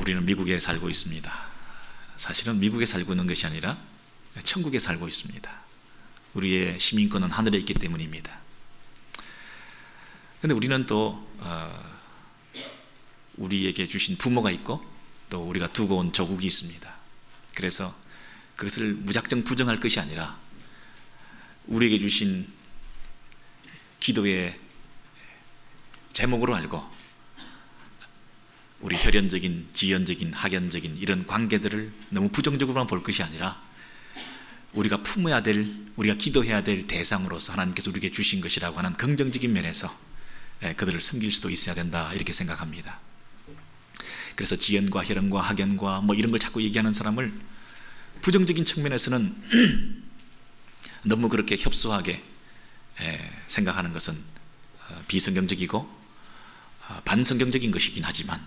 우리는 미국에 살고 있습니다. 사실은 미국에 살고 있는 것이 아니라 천국에 살고 있습니다. 우리의 시민권은 하늘에 있기 때문입니다. 그런데 우리는 또 우리에게 주신 부모가 있고 또 우리가 두고 온 조국이 있습니다. 그래서 그것을 무작정 부정할 것이 아니라 우리에게 주신 기도의 제목으로 알고 우리 혈연적인, 지연적인, 학연적인 이런 관계들을 너무 부정적으로만 볼 것이 아니라 우리가 품어야 될, 우리가 기도해야 될 대상으로서 하나님께서 우리에게 주신 것이라고 하는 긍정적인 면에서 그들을 섬길 수도 있어야 된다, 이렇게 생각합니다. 그래서 지연과 혈연과 학연과 뭐 이런 걸 자꾸 얘기하는 사람을 부정적인 측면에서는 너무 그렇게 협소하게 생각하는 것은 비성경적이고 반성경적인 것이긴 하지만,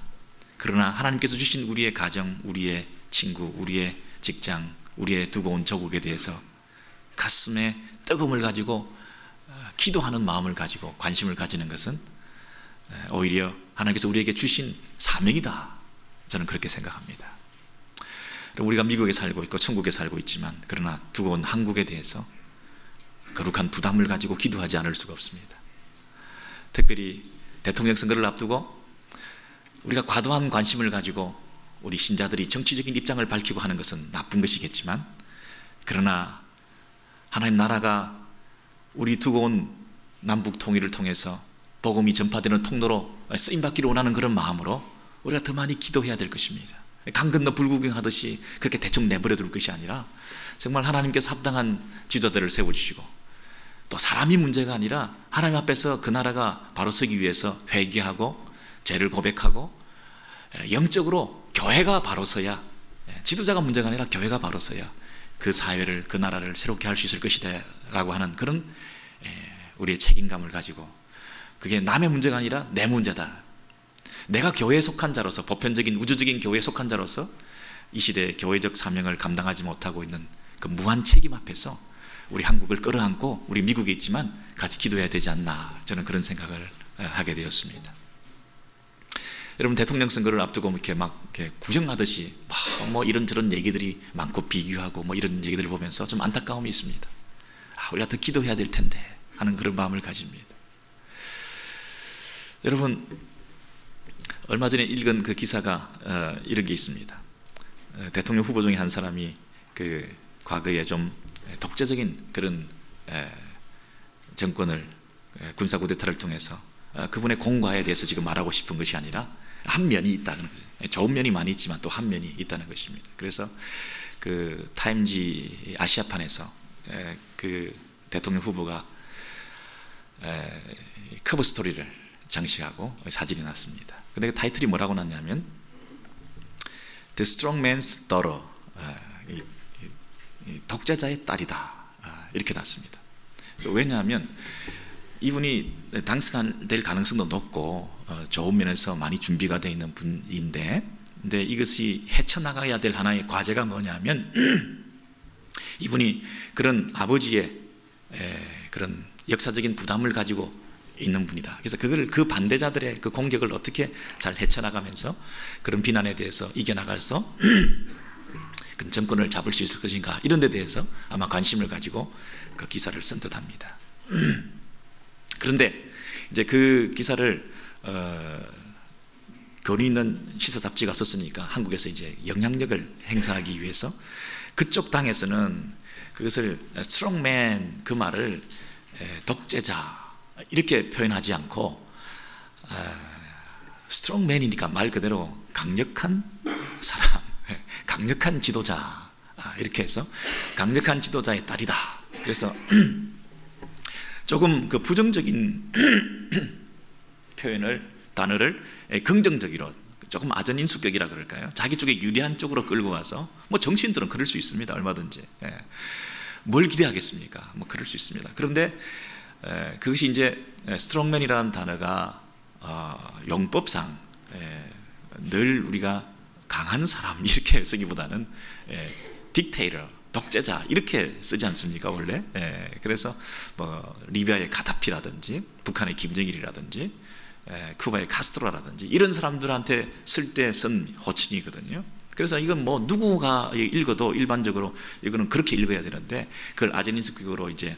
그러나 하나님께서 주신 우리의 가정, 우리의 친구, 우리의 직장, 우리의 두고 온 조국에 대해서 가슴에 뜨거움을 가지고 기도하는 마음을 가지고 관심을 가지는 것은 오히려 하나님께서 우리에게 주신 사명이다, 저는 그렇게 생각합니다. 우리가 미국에 살고 있고 천국에 살고 있지만, 그러나 두고 온 한국에 대해서 거룩한 부담을 가지고 기도하지 않을 수가 없습니다. 특별히 대통령 선거를 앞두고 우리가 과도한 관심을 가지고 우리 신자들이 정치적인 입장을 밝히고 하는 것은 나쁜 것이겠지만, 그러나 하나님 나라가 우리 두고 온 남북 통일을 통해서 복음이 전파되는 통로로 쓰임받기를 원하는 그런 마음으로 우리가 더 많이 기도해야 될 것입니다. 강 건너 불구경하듯이 그렇게 대충 내버려 둘 것이 아니라 정말 하나님께서 합당한 지도자들을 세워주시고, 또 사람이 문제가 아니라 하나님 앞에서 그 나라가 바로 서기 위해서 회개하고 죄를 고백하고 영적으로 교회가 바로 서야, 지도자가 문제가 아니라 교회가 바로 서야 그 사회를, 그 나라를 새롭게 할 수 있을 것이다 라고 하는 그런 우리의 책임감을 가지고, 그게 남의 문제가 아니라 내 문제다, 내가 교회에 속한 자로서, 보편적인 우주적인 교회에 속한 자로서 이 시대의 교회적 사명을 감당하지 못하고 있는 그 무한 책임 앞에서 우리 한국을 끌어안고 우리 미국에 있지만 같이 기도해야 되지 않나, 저는 그런 생각을 하게 되었습니다. 여러분, 대통령 선거를 앞두고 이렇게 구정하듯이 뭐 이런저런 얘기들이 많고 비교하고 뭐 이런 얘기들을 보면서 좀 안타까움이 있습니다. 우리가 더 기도해야 될 텐데 하는 그런 마음을 가집니다. 여러분, 얼마 전에 읽은 그 기사가 이런 게 있습니다. 대통령 후보 중에 한 사람이 그 과거에 좀 독재적인 그런 정권을, 군사 쿠데타를 통해서 그분의 공과에 대해서 지금 말하고 싶은 것이 아니라 한 면이 있다는 거죠. 좋은 면이 많이 있지만 또 한 면이 있다는 것입니다. 그래서 그 타임지 아시아판에서 그 대통령 후보가 커버 스토리를 장식하고 사진이 났습니다. 근데 그 타이틀이 뭐라고 났냐면 The Strong Man's Daughter, 독재자의 딸이다, 이렇게 났습니다. 왜냐하면 이분이 당선될 가능성도 높고 좋은 면에서 많이 준비가 되어 있는 분인데, 근데 이것이 헤쳐나가야 될 하나의 과제가 뭐냐면 이분이 그런 아버지의 그런 역사적인 부담을 가지고 있는 분이다. 그래서 그 반대자들의 그 공격을 어떻게 잘 헤쳐나가면서 그런 비난에 대해서 이겨나가서 그런 정권을 잡을 수 있을 것인가, 이런 데 대해서 아마 관심을 가지고 그 기사를 쓴 듯합니다. 그런데 이제 그 기사를 권위 있는 시사 잡지가 썼으니까 한국에서 이제 영향력을 행사하기 위해서 그쪽 당에서는 그것을 스트롱맨, 그 말을 독재자 이렇게 표현하지 않고 스트롱맨이니까 말 그대로 강력한 사람, 강력한 지도자, 이렇게 해서 강력한 지도자의 딸이다. 그래서 조금 그 부정적인 단어를 긍정적으로, 조금 아전인수격이라 그럴까요? 자기 쪽에 유리한 쪽으로 끌고 와서, 뭐 정치인들은 그럴 수 있습니다. 얼마든지. 뭘 기대하겠습니까? 뭐 그럴 수 있습니다. 그런데 그것이 이제 스트롱맨이라는 단어가 용법상 늘 우리가 강한 사람 이렇게 쓰기보다는 딕테이터, 독재자 이렇게 쓰지 않습니까 원래? 그래서 뭐 리비아의 가다피라든지 북한의 김정일이라든지 쿠바의 카스트로라든지 이런 사람들한테 쓸 때 쓴 호칭이거든요. 그래서 이건 뭐 누구가 읽어도 일반적으로 이거는 그렇게 읽어야 되는데 그걸 아제닌스크로 이제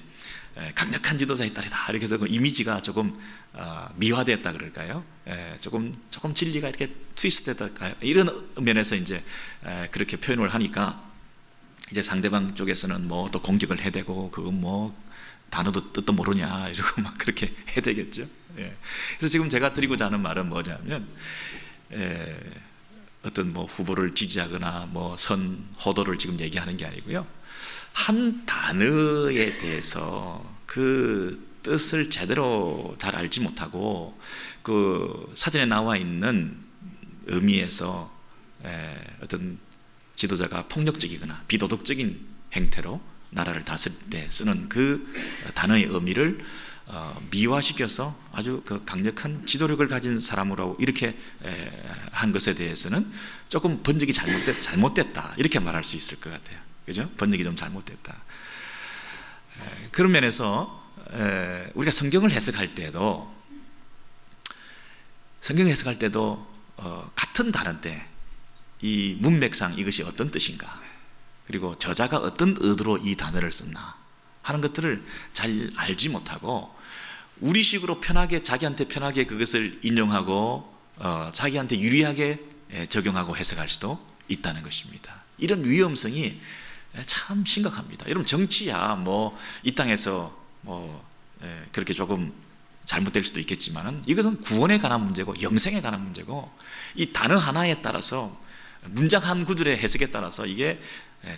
강력한 지도자의 딸이다 이렇게 해서 그 이미지가 조금 미화됐다 그럴까요? 조금 진리가 이렇게 트위스트됐다 이런 면에서 이제 그렇게 표현을 하니까 이제 상대방 쪽에서는 뭐 또 공격을 해대고 그건 뭐 단어도 뜻도 모르냐 이러고 막 그렇게 해대겠죠. 그래서 지금 제가 드리고자 하는 말은 뭐냐면 어떤 뭐 후보를 지지하거나 뭐 선호도를 지금 얘기하는 게 아니고요. 한 단어에 대해서 그 뜻을 제대로 잘 알지 못하고 그 사전에 나와 있는 의미에서 어떤 지도자가 폭력적이거나 비도덕적인 행태로 나라를 다스릴 때 쓰는 그 단어의 의미를 미화시켜서 아주 그 강력한 지도력을 가진 사람으로 이렇게 한 것에 대해서는 조금 번역이 잘못됐다 이렇게 말할 수 있을 것 같아요. 그죠? 번역이 좀 잘못됐다. 그런 면에서 우리가 성경을 해석할 때도 같은 단어인데 이 문맥상 이것이 어떤 뜻인가, 그리고 저자가 어떤 의도로 이 단어를 썼나 하는 것들을 잘 알지 못하고 우리식으로 편하게 자기한테 편하게 그것을 인용하고 자기한테 유리하게 적용하고 해석할 수도 있다는 것입니다. 이런 위험성이 참 심각합니다. 여러분 정치야 뭐 이 땅에서 뭐 그렇게 조금 잘못될 수도 있겠지만은 이것은 구원에 관한 문제고 영생에 관한 문제고 이 단어 하나에 따라서 문장 한 구절의 해석에 따라서 이게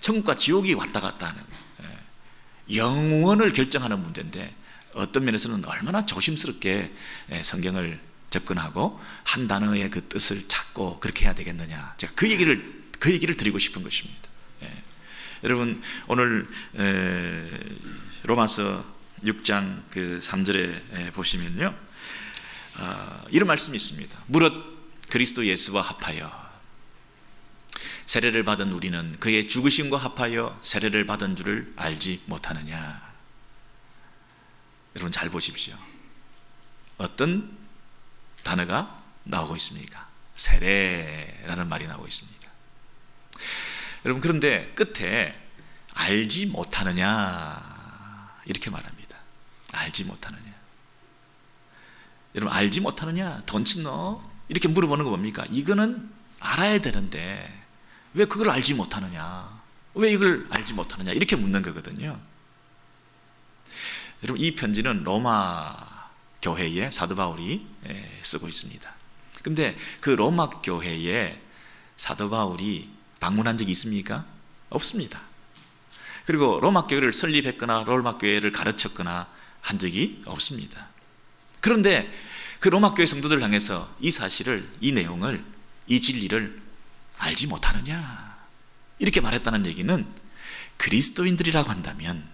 천국과 지옥이 왔다 갔다 하는 영원을 결정하는 문제인데 어떤 면에서는 얼마나 조심스럽게 성경을 접근하고 한 단어의 그 뜻을 찾고 그렇게 해야 되겠느냐, 제가 그 얘기를 드리고 싶은 것입니다. 여러분 오늘 로마서 6장 그 3절에 보시면요 이런 말씀이 있습니다. 무릇 그리스도 예수와 합하여 세례를 받은 우리는 그의 죽으심과 합하여 세례를 받은 줄을 알지 못하느냐. 여러분 잘 보십시오. 어떤 단어가 나오고 있습니까? 세례라는 말이 나오고 있습니다. 여러분 그런데 끝에 알지 못하느냐 이렇게 말합니다. 알지 못하느냐. 여러분 알지 못하느냐? Don't you know? 이렇게 물어보는 거 뭡니까? 이거는 알아야 되는데 왜 그걸 알지 못하느냐? 왜 이걸 알지 못하느냐? 이렇게 묻는 거거든요. 여러분 이 편지는 로마 교회에 사도 바울이 쓰고 있습니다. 근데 그 로마 교회에 사도 바울이 방문한 적이 있습니까? 없습니다. 그리고 로마 교회를 설립했거나 로마 교회를 가르쳤거나 한 적이 없습니다. 그런데 그 로마 교회 성도들을 향해서 이 사실을, 이 내용을, 이 진리를 알지 못하느냐 이렇게 말했다는 얘기는 그리스도인들이라고 한다면,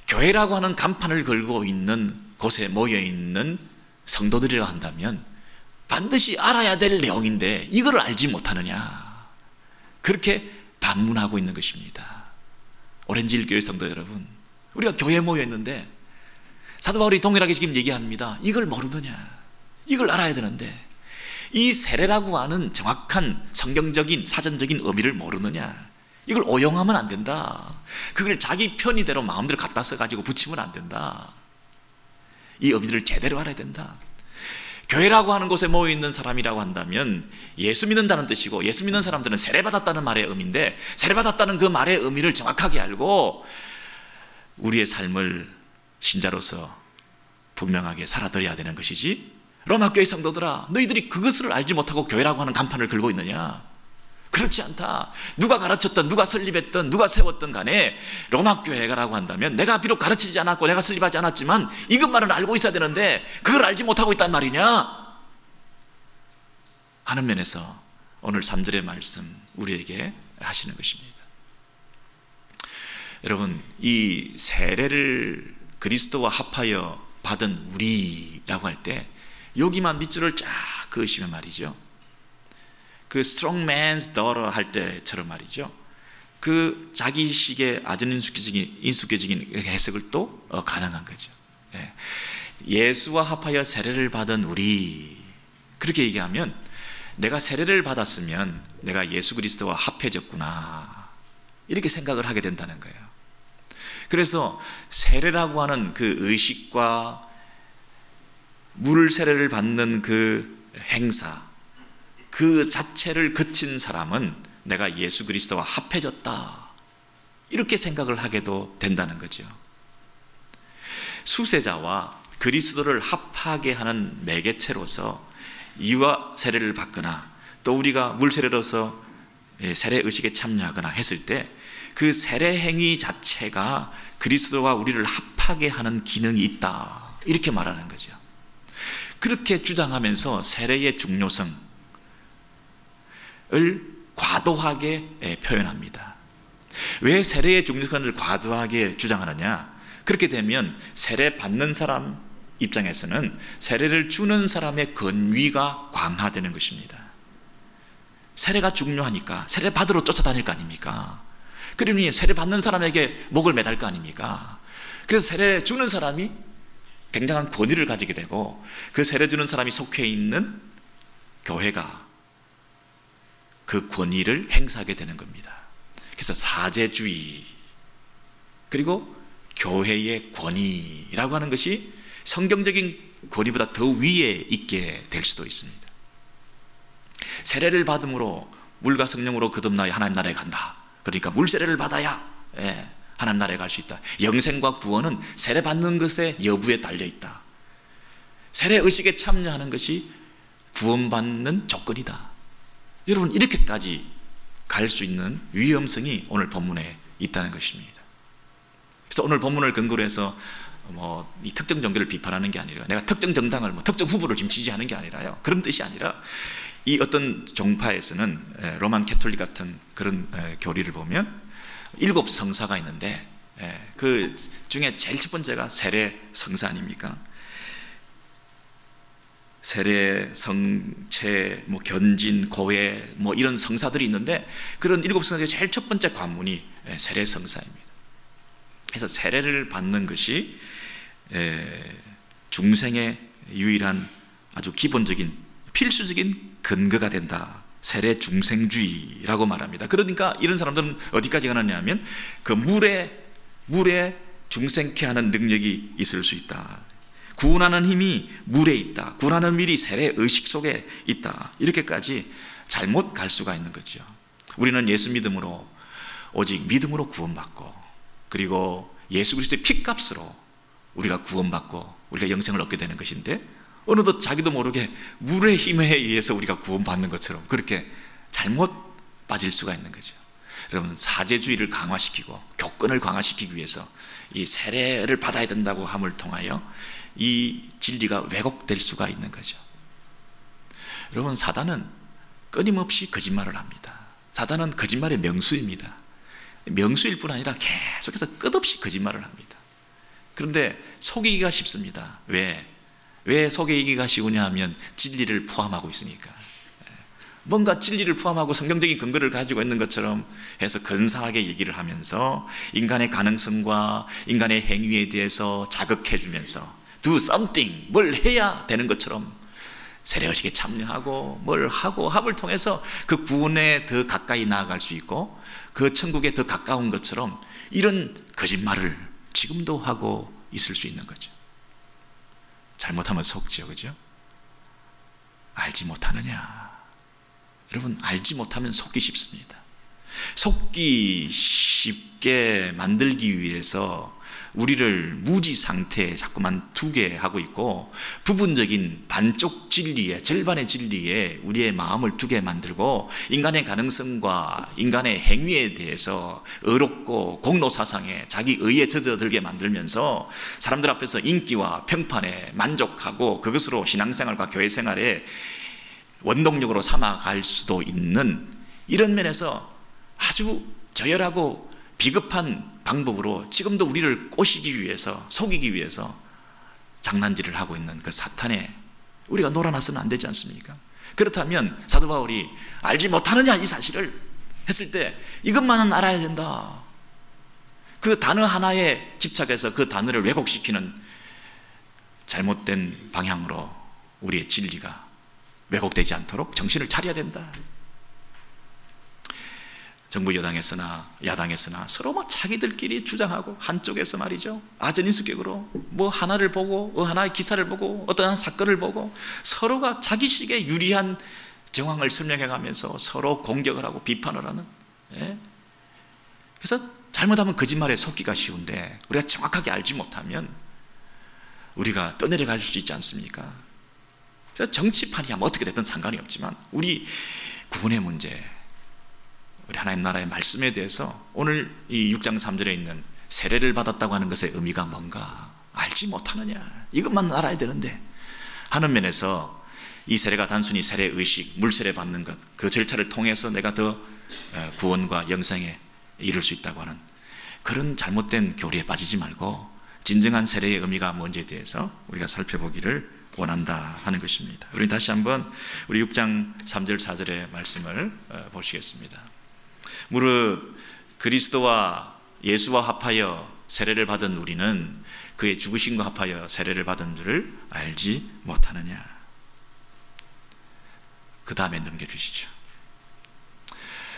교회라고 하는 간판을 걸고 있는 곳에 모여있는 성도들이라고 한다면 반드시 알아야 될 내용인데 이걸 알지 못하느냐, 그렇게 반문하고 있는 것입니다. 오렌지힐 교회 성도 여러분, 우리가 교회에 모여있는데 사도 바울이 동일하게 지금 얘기합니다. 이걸 모르느냐, 이걸 알아야 되는데 이 세례라고 하는 정확한 성경적인 사전적인 의미를 모르느냐, 이걸 오용하면 안 된다. 그걸 자기 편의대로 마음대로 갖다 써가지고 붙이면 안 된다. 이 의미를 제대로 알아야 된다. 교회라고 하는 곳에 모여있는 사람이라고 한다면 예수 믿는다는 뜻이고, 예수 믿는 사람들은 세례받았다는 말의 의미인데 세례받았다는 그 말의 의미를 정확하게 알고 우리의 삶을 신자로서 분명하게 살아들여야 되는 것이지, 로마 교회 성도들아 너희들이 그것을 알지 못하고 교회라고 하는 간판을 걸고 있느냐? 그렇지 않다. 누가 가르쳤던, 누가 설립했던, 누가 세웠던 간에 로마 교회라고 한다면 내가 비록 가르치지 않았고 내가 설립하지 않았지만 이것만은 알고 있어야 되는데 그걸 알지 못하고 있단 말이냐 하는 면에서 오늘 3절의 말씀 우리에게 하시는 것입니다. 여러분 이 세례를 그리스도와 합하여 받은 우리라고 할 때 여기만 밑줄을 쫙 그으시면 말이죠, 그 strong man's daughter 할 때처럼 말이죠, 그 자기식의 아주 인수교적인 해석을 또 가능한 거죠. 예수와 합하여 세례를 받은 우리, 그렇게 얘기하면 내가 세례를 받았으면 내가 예수 그리스도와 합해졌구나, 이렇게 생각을 하게 된다는 거예요. 그래서 세례라고 하는 그 의식과 물 세례를 받는 그 행사, 그 자체를 거친 사람은 내가 예수 그리스도와 합해졌다, 이렇게 생각을 하게도 된다는 거죠. 수세자와 그리스도를 합하게 하는 매개체로서 이와 세례를 받거나 또 우리가 물 세례로서 세례 의식에 참여하거나 했을 때 그 세례 행위 자체가 그리스도와 우리를 합하게 하는 기능이 있다, 이렇게 말하는 거죠. 그렇게 주장하면서 세례의 중요성을 과도하게 표현합니다. 왜 세례의 중요성을 과도하게 주장하느냐? 그렇게 되면 세례 받는 사람 입장에서는 세례를 주는 사람의 권위가 강화되는 것입니다. 세례가 중요하니까 세례 받으러 쫓아다닐 거 아닙니까? 그러니 세례 받는 사람에게 목을 매달 거 아닙니까? 그래서 세례 주는 사람이 굉장한 권위를 가지게 되고 그 세례 주는 사람이 속해 있는 교회가 그 권위를 행사하게 되는 겁니다. 그래서 사제주의 그리고 교회의 권위라고 하는 것이 성경적인 권위보다 더 위에 있게 될 수도 있습니다. 세례를 받음으로 물과 성령으로 거듭나야 하나님 나라에 간다. 그러니까 물 세례를 받아야 하나님 나라에 갈 수 있다. 영생과 구원은 세례 받는 것의 여부에 달려 있다. 세례 의식에 참여하는 것이 구원받는 조건이다. 여러분, 이렇게까지 갈 수 있는 위험성이 오늘 본문에 있다는 것입니다. 그래서 오늘 본문을 근거로 해서 이 특정 종교를 비판하는 게 아니라, 내가 특정 정당을 특정 후보를 지금 지지하는 게 아니라요, 그런 뜻이 아니라, 이 어떤 종파에서는 로만 캐톨릭 같은 그런 교리를 보면 7 성사가 있는데 그 중에 제일 첫 번째가 세례 성사 아닙니까? 세례, 성체, 견진, 고해 이런 성사들이 있는데 그런 7 성사의 제일 첫 번째 관문이 세례 성사입니다. 그래서 세례를 받는 것이 중생의 유일한 아주 기본적인 필수적인 근거가 된다. 세례 중생주의라고 말합니다. 그러니까 이런 사람들은 어디까지 가느냐 하면 그 물에 중생케 하는 능력이 있을 수 있다. 구원하는 힘이 물에 있다. 구원하는 일이 세례 의식 속에 있다. 이렇게까지 잘못 갈 수가 있는 거죠. 우리는 예수 믿음으로, 오직 믿음으로 구원받고, 그리고 예수 그리스도의 피값으로 우리가 구원받고 우리가 영생을 얻게 되는 것인데, 어느덧 자기도 모르게 물의 힘에 의해서 우리가 구원받는 것처럼 그렇게 잘못 빠질 수가 있는 거죠. 여러분, 사제주의를 강화시키고 교권을 강화시키기 위해서 이 세례를 받아야 된다고 함을 통하여 이 진리가 왜곡될 수가 있는 거죠. 여러분, 사단은 끊임없이 거짓말을 합니다. 사단은 거짓말의 명수입니다. 명수일 뿐 아니라 계속해서 끝없이 거짓말을 합니다. 그런데 속이기가 쉽습니다. 왜 속이기가 쉬우냐 하면 진리를 포함하고 있으니까. 뭔가 진리를 포함하고 성경적인 근거를 가지고 있는 것처럼 해서 근사하게 얘기를 하면서 인간의 가능성과 인간의 행위에 대해서 자극해 주면서 do something, 뭘 해야 되는 것처럼 세례의식에 참여하고 뭘 하고 함을 통해서 그 구원에 더 가까이 나아갈 수 있고 그 천국에 더 가까운 것처럼 이런 거짓말을 지금도 하고 있을 수 있는 거죠. 잘못하면 속지요, 그죠? 알지 못하느냐? 여러분, 알지 못하면 속기 쉽습니다. 속기 쉽게 만들기 위해서 우리를 무지 상태에 자꾸만 두게 하고 있고, 부분적인 반쪽 진리에, 절반의 진리에 우리의 마음을 두게 만들고, 인간의 가능성과 인간의 행위에 대해서 의롭고 공로사상에 자기 의에 젖어들게 만들면서 사람들 앞에서 인기와 평판에 만족하고 그것으로 신앙생활과 교회생활에 원동력으로 삼아갈 수도 있는, 이런 면에서 아주 저열하고 비겁한 방법으로 지금도 우리를 꼬시기 위해서, 속이기 위해서 장난질을 하고 있는 그 사탄에 우리가 놀아나서는 안 되지 않습니까? 그렇다면 사도 바울이 알지 못하느냐 이 사실을 했을 때 이것만은 알아야 된다. 그 단어 하나에 집착해서 그 단어를 왜곡시키는 잘못된 방향으로 우리의 진리가 왜곡되지 않도록 정신을 차려야 된다. 정부 여당에서나 야당에서나 서로 막 자기들끼리 주장하고, 한쪽에서 말이죠, 아전인수격으로 뭐 하나를 보고, 하나의 기사를 보고, 어떤 사건을 보고 서로가 자기식에 유리한 정황을 설명해 가면서 서로 공격을 하고 비판을 하는, 그래서 잘못하면 거짓말에 속기가 쉬운데, 우리가 정확하게 알지 못하면 우리가 떠내려갈 수 있지 않습니까? 그래서 정치판이야 뭐 어떻게 됐든 상관이 없지만, 우리 구원의 문제, 우리 하나님 나라의 말씀에 대해서 오늘 이 6장 3절에 있는 세례를 받았다고 하는 것의 의미가 뭔가 알지 못하느냐, 이것만 알아야 되는데 하는 면에서 이 세례가 단순히 세례의식, 물세례 받는 것, 그 절차를 통해서 내가 더 구원과 영생에 이룰 수 있다고 하는 그런 잘못된 교리에 빠지지 말고 진정한 세례의 의미가 뭔지에 대해서 우리가 살펴보기를 원한다 하는 것입니다. 우리 다시 한번 우리 6장 3절 4절의 말씀을 보시겠습니다. 무릇 그리스도와 예수와 합하여 세례를 받은 우리는 그의 죽으심과 합하여 세례를 받은 줄을 알지 못하느냐. 그 다음에 넘겨주시죠.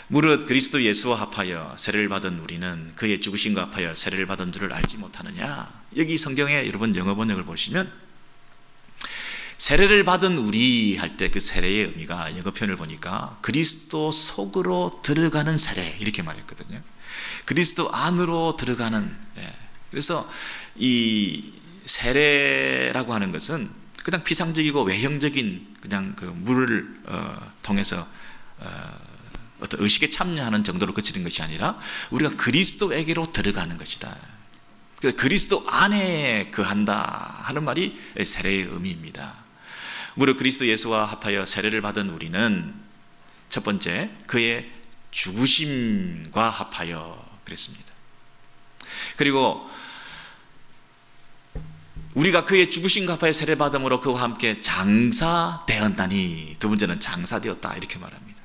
무릇 그리스도 예수와 합하여 세례를 받은 우리는 그의 죽으심과 합하여 세례를 받은 줄을 알지 못하느냐. 여기 성경에 여러분 영어 번역을 보시면 세례를 받은 우리 할 때 그 세례의 의미가 영어 표현을 보니까 그리스도 속으로 들어가는 세례 이렇게 말했거든요. 그리스도 안으로 들어가는. 그래서 이 세례라고 하는 것은 그냥 피상적이고 외형적인 그냥 그 물을 통해서 어떤 의식에 참여하는 정도로 그치는 것이 아니라 우리가 그리스도에게로 들어가는 것이다. 그리스도 안에 거한다 하는 말이 세례의 의미입니다. 무릇 그리스도 예수와 합하여 세례를 받은 우리는 첫 번째 그의 죽으심과 합하여 그랬습니다. 그리고 우리가 그의 죽으심과 합하여 세례 받음으로 그와 함께 장사되었다니, 두 번째는 장사되었다 이렇게 말합니다.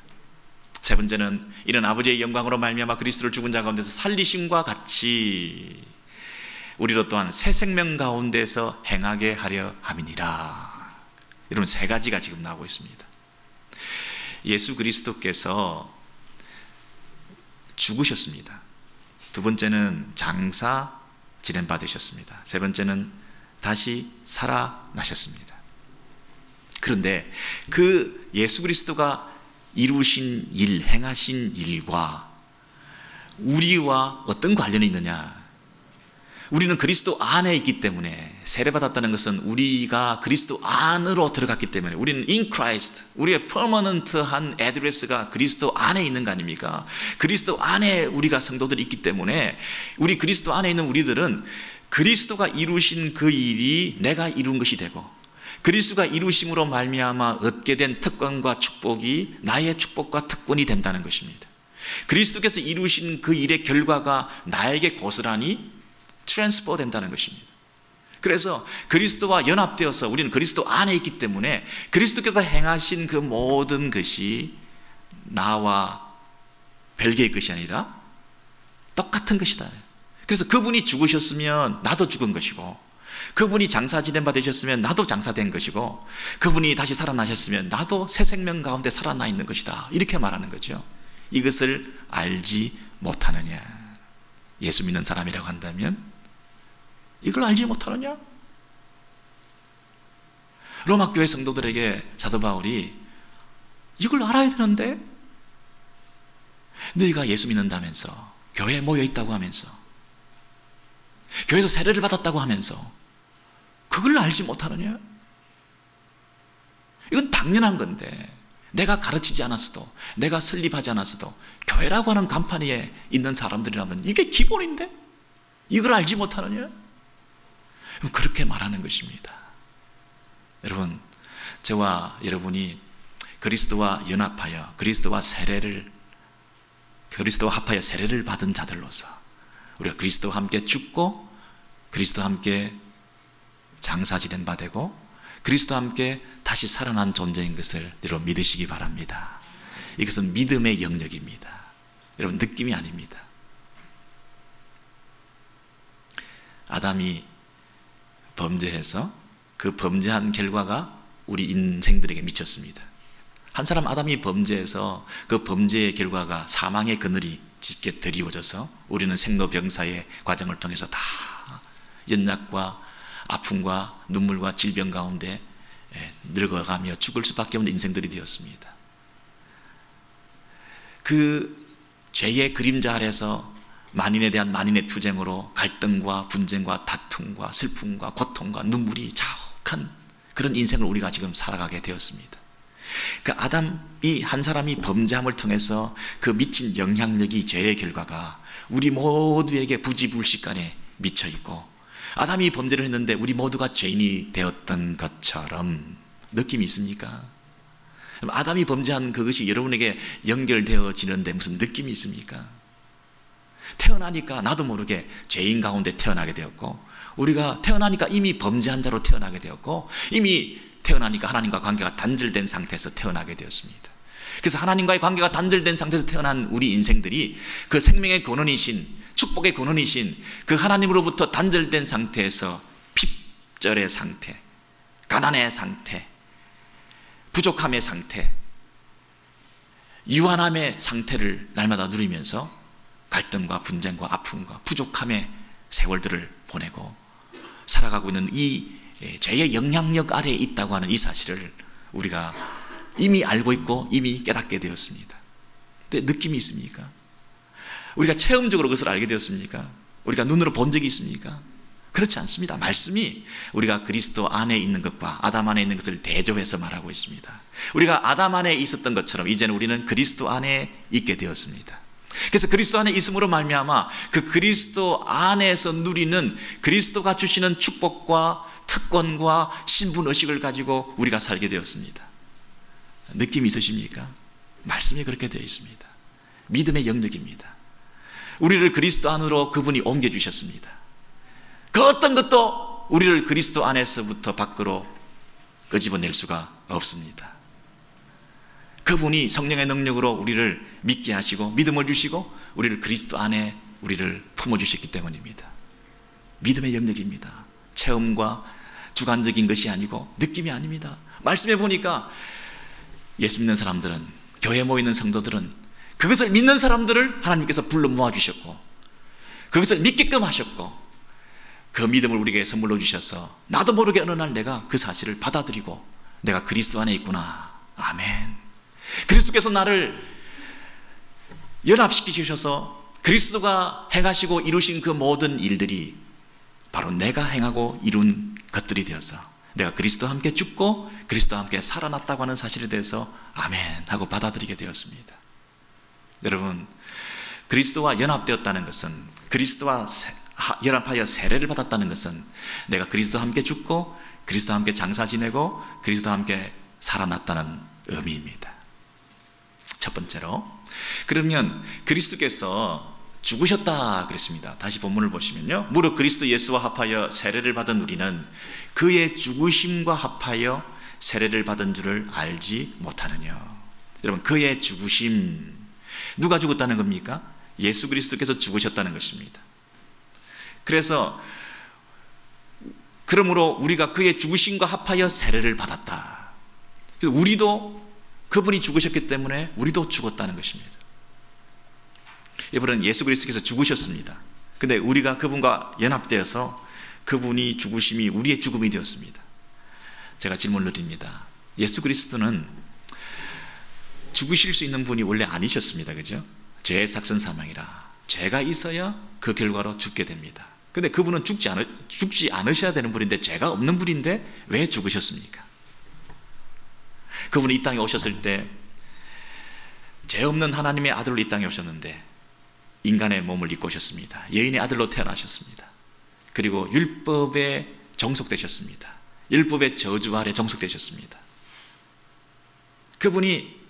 세 번째는 이는 아버지의 영광으로 말미암아 그리스도를 죽은 자 가운데서 살리심과 같이 우리로 또한 새 생명 가운데서 행하게 하려 함이니라. 여러분 세 가지가 지금 나오고 있습니다. 예수 그리스도께서 죽으셨습니다. 두 번째는 장사 지냄 받으셨습니다. 세 번째는 다시 살아나셨습니다. 그런데 그 예수 그리스도가 이루신 일, 행하신 일과 우리와 어떤 관련이 있느냐? 우리는 그리스도 안에 있기 때문에, 세례받았다는 것은 우리가 그리스도 안으로 들어갔기 때문에, 우리는 in Christ, 우리의 퍼머넌트한 애드레스가 그리스도 안에 있는 거 아닙니까? 그리스도 안에 우리가 성도들이 있기 때문에 우리 그리스도 안에 있는 우리들은 그리스도가 이루신 그 일이 내가 이룬 것이 되고, 그리스도가 이루심으로 말미암아 얻게 된 특권과 축복이 나의 축복과 특권이 된다는 것입니다. 그리스도께서 이루신 그 일의 결과가 나에게 고스란히 트랜스퍼 된다는 것입니다. 그래서 그리스도와 연합되어서 우리는 그리스도 안에 있기 때문에 그리스도께서 행하신 그 모든 것이 나와 별개의 것이 아니라 똑같은 것이다. 그래서 그분이 죽으셨으면 나도 죽은 것이고, 그분이 장사 지낸 바 되셨으면 나도 장사된 것이고, 그분이 다시 살아나셨으면 나도 새 생명 가운데 살아나 있는 것이다. 이렇게 말하는 거죠. 이것을 알지 못하느냐. 예수 믿는 사람이라고 한다면 이걸 알지 못하느냐? 로마 교회 성도들에게 사도 바울이 이걸 알아야 되는데, 너희가 예수 믿는다면서, 교회에 모여 있다고 하면서, 교회에서 세례를 받았다고 하면서 그걸 알지 못하느냐? 이건 당연한 건데, 내가 가르치지 않았어도, 내가 설립하지 않았어도 교회라고 하는 간판 위에 있는 사람들이라면 이게 기본인데 이걸 알지 못하느냐? 그렇게 말하는 것입니다. 여러분, 저와 여러분이 그리스도와 연합하여 그리스도와 합하여 세례를 받은 자들로서 우리가 그리스도와 함께 죽고 그리스도와 함께 장사 지낸 바 되고 그리스도와 함께 다시 살아난 존재인 것을 여러분 믿으시기 바랍니다. 이것은 믿음의 영역입니다. 여러분 느낌이 아닙니다. 아담이 범죄해서 그 범죄한 결과가 우리 인생들에게 미쳤습니다. 한 사람 아담이 범죄해서 그 범죄의 결과가 사망의 그늘이 짙게 드리워져서 우리는 생로병사의 과정을 통해서 다 연약과 아픔과 눈물과 질병 가운데 늙어가며 죽을 수밖에 없는 인생들이 되었습니다. 그 죄의 그림자 아래서 만인에 대한 만인의 투쟁으로 갈등과 분쟁과 다툼과 슬픔과 고통과 눈물이 자욱한 그런 인생을 우리가 지금 살아가게 되었습니다. 그 아담이 한 사람이 범죄함을 통해서 그 미친 영향력이 죄의 결과가 우리 모두에게 부지불식간에 미쳐 있고, 아담이 범죄를 했는데 우리 모두가 죄인이 되었던 것처럼 느낌이 있습니까? 아담이 범죄한 그것이 여러분에게 연결되어지는데 무슨 느낌이 있습니까? 태어나니까 나도 모르게 죄인 가운데 태어나게 되었고, 우리가 태어나니까 이미 범죄한 자로 태어나게 되었고, 이미 태어나니까 하나님과 관계가 단절된 상태에서 태어나게 되었습니다. 그래서 하나님과의 관계가 단절된 상태에서 태어난 우리 인생들이 그 생명의 근원이신, 축복의 근원이신 그 하나님으로부터 단절된 상태에서 핍절의 상태, 가난의 상태, 부족함의 상태, 유한함의 상태를 날마다 누리면서 갈등과 분쟁과 아픔과 부족함의 세월들을 보내고 살아가고 있는 이 죄의 영향력 아래에 있다고 하는 이 사실을 우리가 이미 알고 있고 이미 깨닫게 되었습니다. 근데 느낌이 있습니까? 우리가 체험적으로 그것을 알게 되었습니까? 우리가 눈으로 본 적이 있습니까? 그렇지 않습니다. 말씀이 우리가 그리스도 안에 있는 것과 아담 안에 있는 것을 대조해서 말하고 있습니다. 우리가 아담 안에 있었던 것처럼 이제는 우리는 그리스도 안에 있게 되었습니다. 그래서 그리스도 안에 있음으로 말미암아 그 그리스도 안에서 누리는 그리스도가 주시는 축복과 특권과 신분의식을 가지고 우리가 살게 되었습니다. 느낌이 있으십니까? 말씀이 그렇게 되어 있습니다. 믿음의 영역입니다. 우리를 그리스도 안으로 그분이 옮겨주셨습니다. 그 어떤 것도 우리를 그리스도 안에서부터 밖으로 끄집어낼 수가 없습니다. 그분이 성령의 능력으로 우리를 믿게 하시고 믿음을 주시고 우리를 그리스도 안에 우리를 품어주셨기 때문입니다. 믿음의 영역입니다. 체험과 주관적인 것이 아니고 느낌이 아닙니다. 말씀해 보니까 예수 믿는 사람들은, 교회에 모이는 성도들은 그것을 믿는 사람들을 하나님께서 불러 모아주셨고 그것을 믿게끔 하셨고 그 믿음을 우리에게 선물로 주셔서 나도 모르게 어느 날 내가 그 사실을 받아들이고 내가 그리스도 안에 있구나. 아멘. 그리스도께서 나를 연합시켜 주셔서 그리스도가 행하시고 이루신 그 모든 일들이 바로 내가 행하고 이룬 것들이 되어서 내가 그리스도와 함께 죽고 그리스도와 함께 살아났다고 하는 사실에 대해서 아멘 하고 받아들이게 되었습니다. 여러분, 그리스도와 연합되었다는 것은, 그리스도와 연합하여 세례를 받았다는 것은 내가 그리스도와 함께 죽고 그리스도와 함께 장사 지내고 그리스도와 함께 살아났다는 의미입니다. 첫 번째로, 그러면 그리스도께서 죽으셨다 그랬습니다. 다시 본문을 보시면요, 무릇 그리스도 예수와 합하여 세례를 받은 우리는 그의 죽으심과 합하여 세례를 받은 줄을 알지 못하느냐. 여러분, 그의 죽으심, 누가 죽었다는 겁니까? 예수 그리스도께서 죽으셨다는 것입니다. 그래서 그러므로 우리가 그의 죽으심과 합하여 세례를 받았다. 우리도 그분이 죽으셨기 때문에 우리도 죽었다는 것입니다. 여러분, 예수 그리스도께서 죽으셨습니다. 근데 우리가 그분과 연합되어서 그분이 죽으심이 우리의 죽음이 되었습니다. 제가 질문을 드립니다. 예수 그리스도는 죽으실 수 있는 분이 원래 아니셨습니다. 그죠? 죄의 삭선 사망이라 죄가 있어야 그 결과로 죽게 됩니다. 근데 그분은 죽지 않으셔야 되는 분인데 죄가 없는 분인데 왜 죽으셨습니까? 그분이 이 땅에 오셨을 때 죄 없는 하나님의 아들로 이 땅에 오셨는데 인간의 몸을 입고 오셨습니다. 여인의 아들로 태어나셨습니다. 그리고 율법에 종속되셨습니다. 율법의 저주 아래 종속되셨습니다. 그분이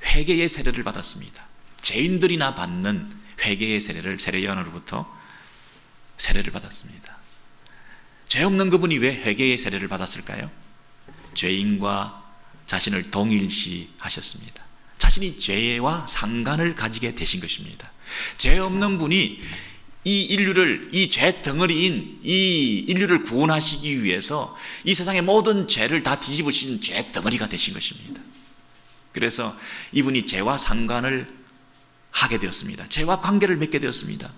회개의 세례를 받았습니다. 죄인들이나 받는 회개의 세례를 세례요한으로부터 세례를 받았습니다. 죄 없는 그분이 왜 회개의 세례를 받았을까요? 죄인과 자신을 동일시하셨습니다. 자신이 죄와 상관을 가지게 되신 것입니다. 죄 없는 분이 이 죄 덩어리인 이 인류를 구원하시기 위해서 이 세상의 모든 죄를 다 뒤집으신 죄 덩어리가 되신 것입니다. 그래서 이분이 죄와 상관을 하게 되었습니다. 죄와 관계를 맺게 되었습니다.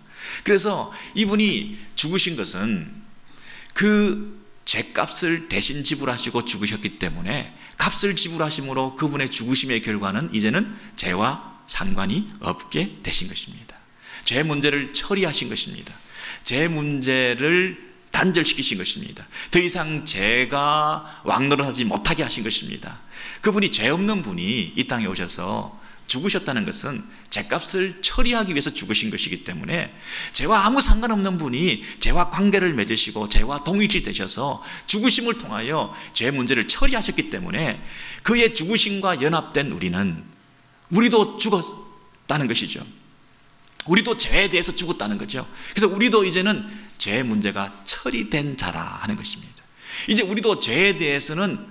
그래서 이분이 죽으신 것은 그 죄값을 대신 지불하시고 죽으셨기 때문에 값을 지불하심으로 그분의 죽으심의 결과는 이제는 죄와 상관이 없게 되신 것입니다. 죄 문제를 처리하신 것입니다. 죄 문제를 단절시키신 것입니다. 더 이상 죄가 왕노릇하지 못하게 하신 것입니다. 그분이 죄 없는 분이 이 땅에 오셔서 죽으셨다는 것은 죄값을 처리하기 위해서 죽으신 것이기 때문에 죄와 아무 상관없는 분이 죄와 관계를 맺으시고 죄와 동일시 되셔서 죽으심을 통하여 죄 문제를 처리하셨기 때문에 그의 죽으심과 연합된 우리도 죽었다는 것이죠. 우리도 죄에 대해서 죽었다는 거죠. 그래서 우리도 이제는 죄 문제가 처리된 자라 하는 것입니다. 이제 우리도 죄에 대해서는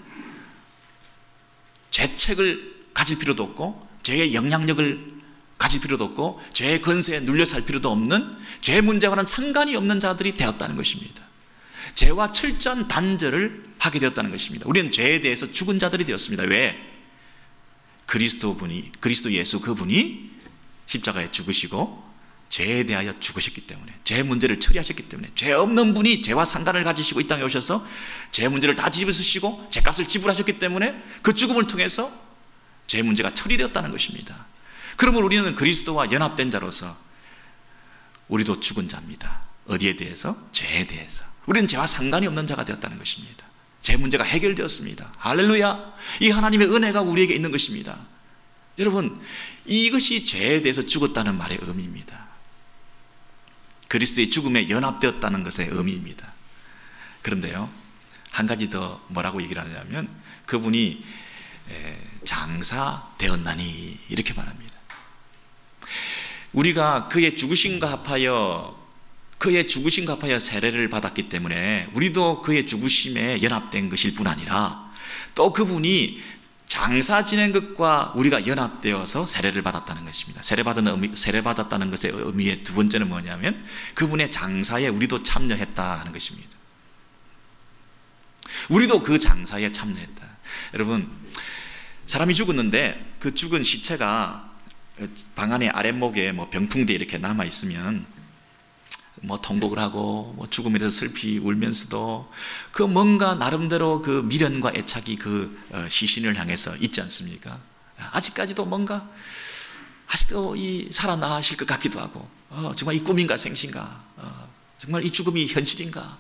죄책을 가질 필요도 없고 죄의 영향력을 가질 필요도 없고 죄의 권세에 눌려 살 필요도 없는 죄 문제와는 상관이 없는 자들이 되었다는 것입니다. 죄와 철저한 단절을 하게 되었다는 것입니다. 우리는 죄에 대해서 죽은 자들이 되었습니다. 왜? 그리스도 예수 그분이 십자가에 죽으시고 죄에 대하여 죽으셨기 때문에, 죄 문제를 처리하셨기 때문에, 죄 없는 분이 죄와 상관을 가지시고 이 땅에 오셔서 죄 문제를 다 뒤집으시고 죄값을 지불하셨기 때문에 그 죽음을 통해서 죄 문제가 처리되었다는 것입니다. 그러면 우리는 그리스도와 연합된 자로서 우리도 죽은 자입니다. 어디에 대해서? 죄에 대해서. 우리는 죄와 상관이 없는 자가 되었다는 것입니다. 죄 문제가 해결되었습니다. 할렐루야! 이 하나님의 은혜가 우리에게 있는 것입니다. 여러분, 이것이 죄에 대해서 죽었다는 말의 의미입니다. 그리스도의 죽음에 연합되었다는 것의 의미입니다. 그런데요, 한 가지 더 뭐라고 얘기를 하냐면 그분이 장사되었나니 이렇게 말합니다. 우리가 그의 죽으심과 합하여 세례를 받았기 때문에 우리도 그의 죽으심에 연합된 것일 뿐 아니라 또 그분이 장사 지낸 것과 우리가 연합되어서 세례를 받았다는 것입니다. 세례받았다는 것의 의미의 두 번째는 뭐냐면 그분의 장사에 우리도 참여했다 하는 것입니다. 우리도 그 장사에 참여했다. 여러분, 사람이 죽었는데 그 죽은 시체가 방 안에 아랫목에 병풍대에 이렇게 남아 있으면 통곡을 하고 죽음에 대해서 슬피 울면서도 그 뭔가 나름대로 그 미련과 애착이 그 시신을 향해서 있지 않습니까? 아직까지도 뭔가 아직도 살아나실 것 같기도 하고 정말 이 꿈인가 생신가, 정말 이 죽음이 현실인가,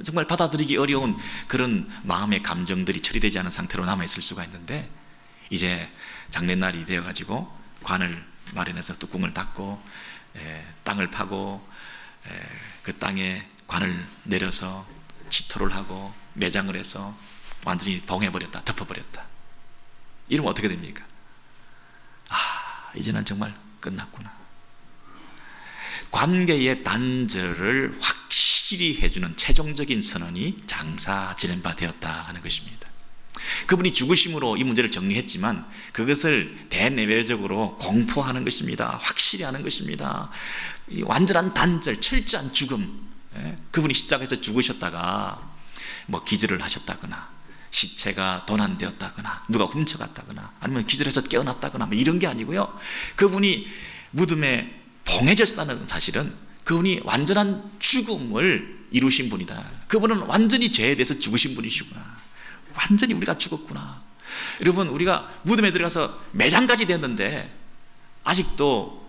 정말 받아들이기 어려운 그런 마음의 감정들이 처리되지 않은 상태로 남아있을 수가 있는데, 이제 장례날이 되어가지고 관을 마련해서 뚜껑을 닫고 땅을 파고 그 땅에 관을 내려서 치토를 하고 매장을 해서 완전히 봉해버렸다, 덮어버렸다. 이러면 어떻게 됩니까? 이제는 정말 끝났구나. 관계의 단절을 확실히 해주는 최종적인 선언이 장사 지낸 바 되었다 하는 것입니다. 그분이 죽으심으로 이 문제를 정리했지만 그것을 대내외적으로 공포하는 것입니다. 확실히 하는 것입니다. 이 완전한 단절, 철저한 죽음. 그분이 십자가에서 죽으셨다가 기절을 하셨다거나 시체가 도난되었다거나 누가 훔쳐갔다거나 아니면 기절해서 깨어났다거나 이런 게 아니고요, 그분이 무덤에 봉해졌다는 사실은 그분이 완전한 죽음을 이루신 분이다. 그분은 완전히 죄에 대해서 죽으신 분이시구나. 완전히 우리가 죽었구나. 여러분, 우리가 무덤에 들어가서 매장까지 됐는데 아직도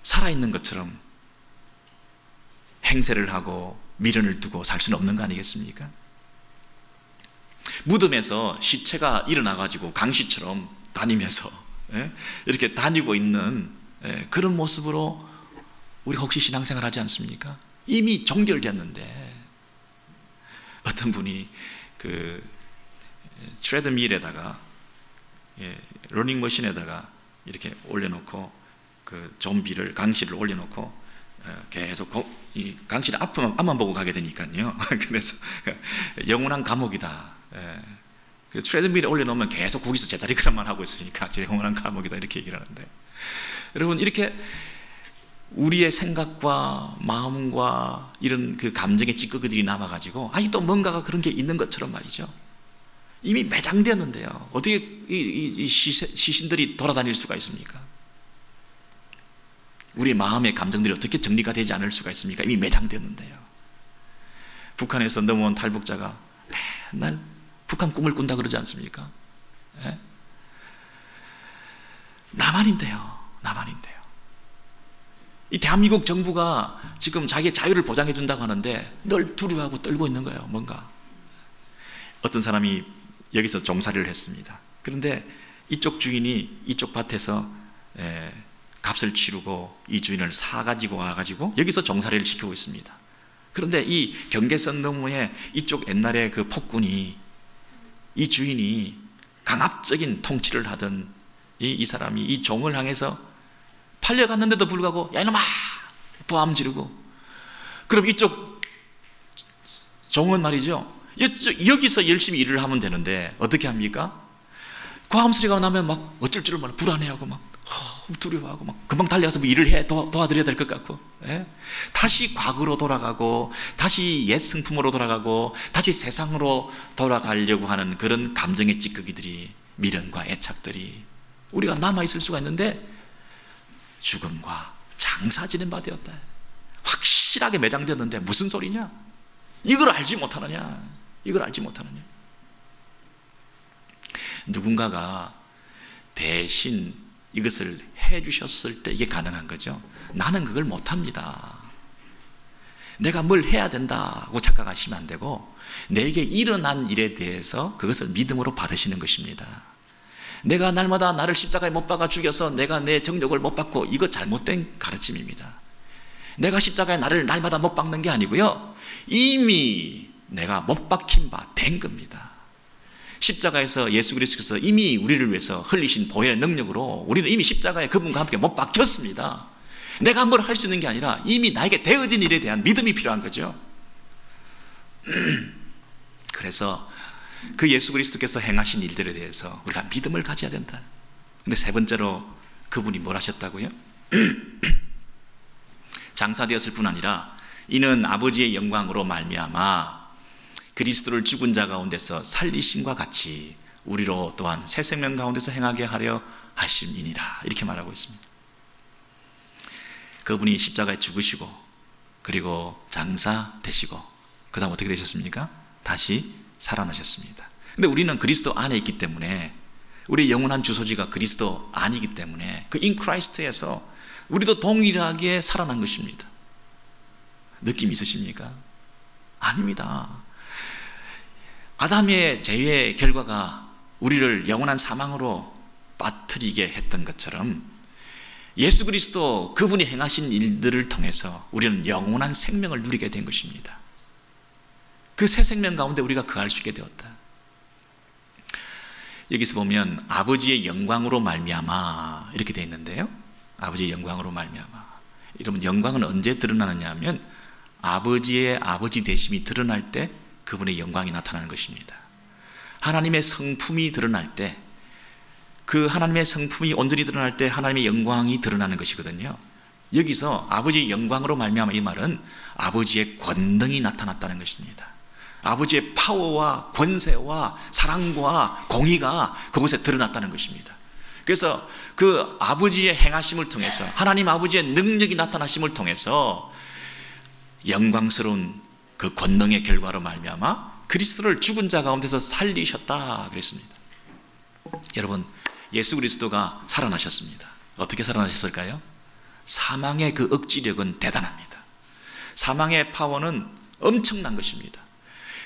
살아있는 것처럼 행세를 하고 미련을 두고 살 수는 없는 거 아니겠습니까? 무덤에서 시체가 일어나가지고 강시처럼 다니면서 이렇게 다니고 있는 그런 모습으로 우리가 혹시 신앙생활 하지 않습니까? 이미 종결됐는데 어떤 분이 그 트레드밀에다가 러닝머신에다가 이렇게 올려놓고 그 좀비를 강시를 올려놓고 계속 이 강실 앞만 보고 가게 되니까요. 그래서 영원한 감옥이다. 그 트레드밀에 올려놓으면 계속 거기서 제자리 걸음만 하고 있으니까 제 영원한 감옥이다 이렇게 얘기를 하는데, 여러분, 이렇게 우리의 생각과 마음과 이런 그 감정의 찌꺼기들이 남아가지고 아직도 뭔가가 그런 게 있는 것처럼 말이죠. 이미 매장되었는데요. 어떻게 이 시신들이 돌아다닐 수가 있습니까? 우리의 마음의 감정들이 어떻게 정리가 되지 않을 수가 있습니까? 이미 매장되었는데요. 북한에서 넘어온 탈북자가 맨날 북한 꿈을 꾼다 그러지 않습니까? 예? 남한인데요. 남한인데요. 이 대한민국 정부가 지금 자기의 자유를 보장해 준다고 하는데 늘 두려워하고 떨고 있는 거예요. 뭔가 어떤 사람이 여기서 종살이를 했습니다. 그런데 이쪽 주인이 이쪽 밭에서 값을 치르고 이 주인을 사가지고 와가지고 여기서 종살이를 지키고 있습니다. 그런데 이 경계선 너머에 이쪽 옛날에 그 폭군이 이 주인이 강압적인 통치를 하던 이 사람이 이 종을 향해서 팔려갔는데도 불구하고 야 이놈아 부함 지르고, 그럼 이쪽 종은 말이죠 여기서 열심히 일을 하면 되는데 어떻게 합니까? 고함 소리가 나면 막 어쩔 줄을 몰라 불안해하고 막 두려워하고 막 금방 달려가서 뭐 일을 해 도와드려야 될 것 같고, 예? 다시 과거로 돌아가고 다시 옛 성품으로 돌아가고 다시 세상으로 돌아가려고 하는 그런 감정의 찌꺼기들이, 미련과 애착들이 우리가 남아있을 수가 있는데 죽음과 장사지는 바 되었다. 확실하게 매장되었는데 무슨 소리냐? 이걸 알지 못하느냐? 이걸 알지 못하느냐? 누군가가 대신 이것을 해주셨을 때 이게 가능한 거죠. 나는 그걸 못합니다. 내가 뭘 해야 된다고 착각하시면 안 되고 내게 일어난 일에 대해서 그것을 믿음으로 받으시는 것입니다. 내가 날마다 나를 십자가에 못 박아 죽여서 내가 내 정욕을 못 받고, 이거 잘못된 가르침입니다. 내가 십자가에 나를 날마다 못 박는 게 아니고요, 이미 내가 못 박힌 바 된 겁니다. 십자가에서 예수 그리스도께서 이미 우리를 위해서 흘리신 보혈의 능력으로 우리는 이미 십자가에 그분과 함께 못 박혔습니다. 내가 뭘 할 수 있는 게 아니라 이미 나에게 되어진 일에 대한 믿음이 필요한 거죠. 그래서 그 예수 그리스도께서 행하신 일들에 대해서 우리가 믿음을 가져야 된다. 근데 세 번째로 그분이 뭘 하셨다고요? 장사되었을 뿐 아니라 이는 아버지의 영광으로 말미암아 그리스도를 죽은 자 가운데서 살리심과 같이 우리로 또한 새 생명 가운데서 행하게 하려 하심이니라, 이렇게 말하고 있습니다. 그분이 십자가에 죽으시고 그리고 장사되시고 그 다음 어떻게 되셨습니까? 다시 살아나셨습니다. 근데 우리는 그리스도 안에 있기 때문에, 우리의 영원한 주소지가 그리스도 안이기 때문에 그 in Christ에서 우리도 동일하게 살아난 것입니다. 느낌 있으십니까? 아닙니다. 아담의 죄의 결과가 우리를 영원한 사망으로 빠뜨리게 했던 것처럼 예수 그리스도 그분이 행하신 일들을 통해서 우리는 영원한 생명을 누리게 된 것입니다. 그 새 생명 가운데 우리가 거할 수 있게 되었다. 여기서 보면 아버지의 영광으로 말미암아 이렇게 되어 있는데요, 아버지의 영광으로 말미암아. 여러분, 영광은 언제 드러나느냐 하면 아버지의 아버지 되심이 드러날 때 그분의 영광이 나타나는 것입니다. 하나님의 성품이 드러날 때, 그 하나님의 성품이 온전히 드러날 때 하나님의 영광이 드러나는 것이거든요. 여기서 아버지의 영광으로 말미암아, 이 말은 아버지의 권능이 나타났다는 것입니다. 아버지의 파워와 권세와 사랑과 공의가 그곳에 드러났다는 것입니다. 그래서 그 아버지의 행하심을 통해서, 하나님 아버지의 능력이 나타나심을 통해서 영광스러운 그 권능의 결과로 말미암아 그리스도를 죽은 자 가운데서 살리셨다 그랬습니다. 여러분, 예수 그리스도가 살아나셨습니다. 어떻게 살아나셨을까요? 사망의 그 억지력은 대단합니다. 사망의 파워는 엄청난 것입니다.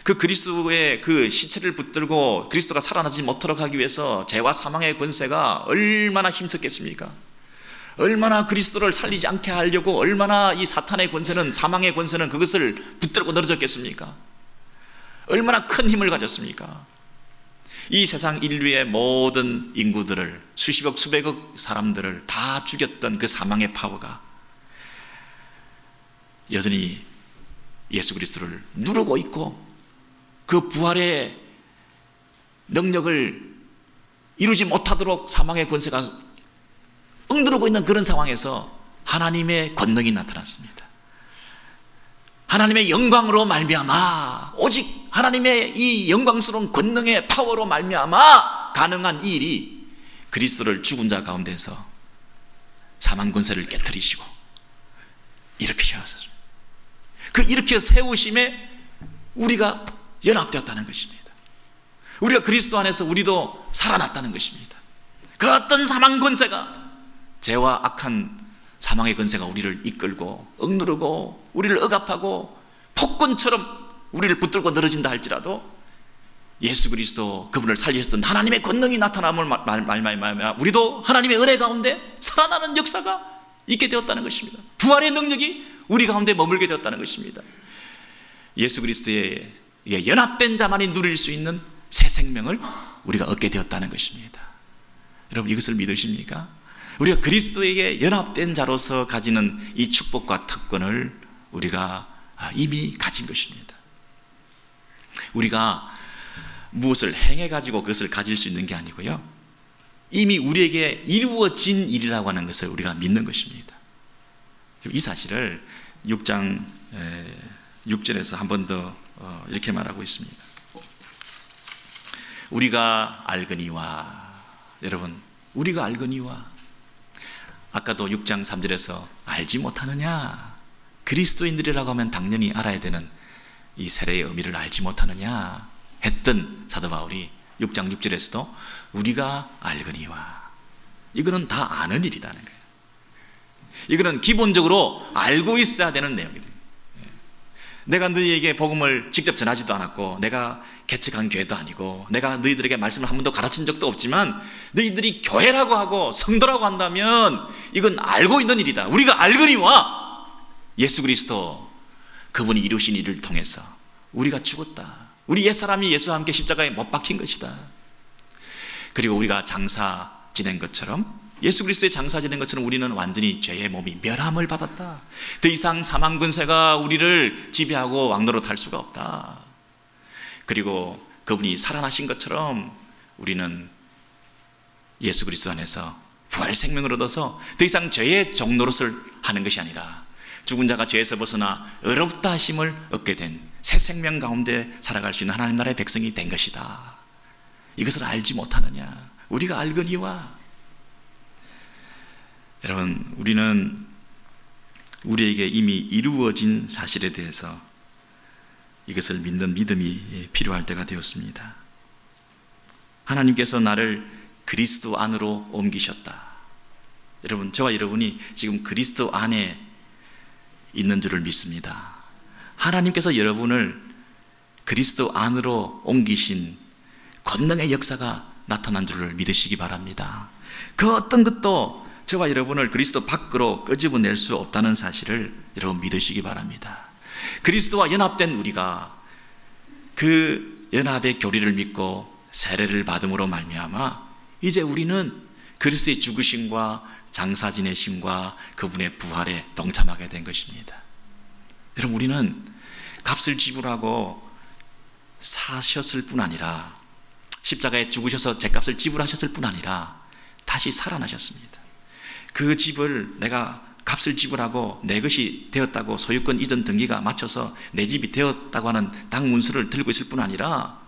그 그리스도의 그 시체를 붙들고 그리스도가 살아나지 못하도록 하기 위해서 죄와 사망의 권세가 얼마나 힘썼겠습니까? 얼마나 그리스도를 살리지 않게 하려고 얼마나 이 사탄의 권세는, 사망의 권세는 그것을 붙들고 늘어졌겠습니까? 얼마나 큰 힘을 가졌습니까? 이 세상 인류의 모든 인구들을, 수십억 수백억 사람들을 다 죽였던 그 사망의 파워가 여전히 예수 그리스도를 누르고 있고, 그 부활의 능력을 이루지 못하도록 사망의 권세가 응드르고 있는 그런 상황에서 하나님의 권능이 나타났습니다. 하나님의 영광으로 말미암아, 오직 하나님의 이 영광스러운 권능의 파워로 말미암아 가능한 이 일이 그리스도를 죽은 자 가운데서 사망 권세를 깨뜨리시고 일으키셨어요. 그 일으켜 세우심에 우리가 연합되었다는 것입니다. 우리가 그리스도 안에서 우리도 살아났다는 것입니다. 그 어떤 사망 권세가, 죄와 악한 사망의 권세가 우리를 이끌고 억누르고 우리를 억압하고 폭군처럼 우리를 붙들고 늘어진다 할지라도 예수 그리스도 그분을 살리셨던 하나님의 권능이 나타남을 말미암아 우리도 하나님의 은혜 가운데 살아나는 역사가 있게 되었다는 것입니다. 부활의 능력이 우리 가운데 머물게 되었다는 것입니다. 예수 그리스도에 연합된 자만이 누릴 수 있는 새 생명을 우리가 얻게 되었다는 것입니다. 여러분, 이것을 믿으십니까? 우리가 그리스도에게 연합된 자로서 가지는 이 축복과 특권을 우리가 이미 가진 것입니다. 우리가 무엇을 행해가지고 그것을 가질 수 있는 게 아니고요, 이미 우리에게 이루어진 일이라고 하는 것을 우리가 믿는 것입니다. 이 사실을 6장 6절에서 한 번 더 이렇게 말하고 있습니다. 우리가 알거니와, 여러분, 우리가 알거니와, 아까도 6장 3절에서 알지 못하느냐, 그리스도인들이라고 하면 당연히 알아야 되는 이 세례의 의미를 알지 못하느냐 했던 사도 바울이 6장 6절에서도 우리가 알거니와, 이거는 다 아는 일이라는 거예요. 이거는 기본적으로 알고 있어야 되는 내용이다. 내가 너희에게 복음을 직접 전하지도 않았고, 내가 개척한 교회도 아니고, 내가 너희들에게 말씀을 한 번도 가르친 적도 없지만, 너희들이 교회라고 하고 성도라고 한다면 이건 알고 있는 일이다. 우리가 알거니와, 예수 그리스도 그분이 이루신 일을 통해서 우리가 죽었다. 우리 옛사람이 예수와 함께 십자가에 못 박힌 것이다. 그리고 우리가 장사 지낸 것처럼, 예수 그리스도의 장사 지낸 것처럼 우리는 완전히 죄의 몸이 멸함을 받았다. 더 이상 사망 권세가 우리를 지배하고 왕노릇 할 수가 없다. 그리고 그분이 살아나신 것처럼 우리는 예수 그리스도 안에서 부활 생명을 얻어서 더 이상 죄의 종노릇을 하는 것이 아니라 죽은 자가 죄에서 벗어나 의롭다 하심을 얻게 된 새 생명 가운데 살아갈 수 있는 하나님 나라의 백성이 된 것이다. 이것을 알지 못하느냐? 우리가 알거니와. 여러분, 우리는 우리에게 이미 이루어진 사실에 대해서 이것을 믿는 믿음이 필요할 때가 되었습니다. 하나님께서 나를 그리스도 안으로 옮기셨다. 여러분, 저와 여러분이 지금 그리스도 안에 있는 줄을 믿습니다. 하나님께서 여러분을 그리스도 안으로 옮기신 권능의 역사가 나타난 줄을 믿으시기 바랍니다. 그 어떤 것도 저와 여러분을 그리스도 밖으로 끄집어낼 수 없다는 사실을 여러분 믿으시기 바랍니다. 그리스도와 연합된 우리가 그 연합의 교리를 믿고 세례를 받음으로 말미암아 이제 우리는 그리스도의 죽으심과 장사 지내심과 그분의 부활에 동참하게 된 것입니다. 여러분, 우리는 값을 지불하고 사셨을 뿐 아니라, 십자가에 죽으셔서 죗값을 지불하셨을 뿐 아니라 다시 살아나셨습니다. 그 집을 내가 값을 지불하고 내 것이 되었다고 소유권 이전 등기가 맞춰서 내 집이 되었다고 하는 땅 문서를 들고 있을 뿐 아니라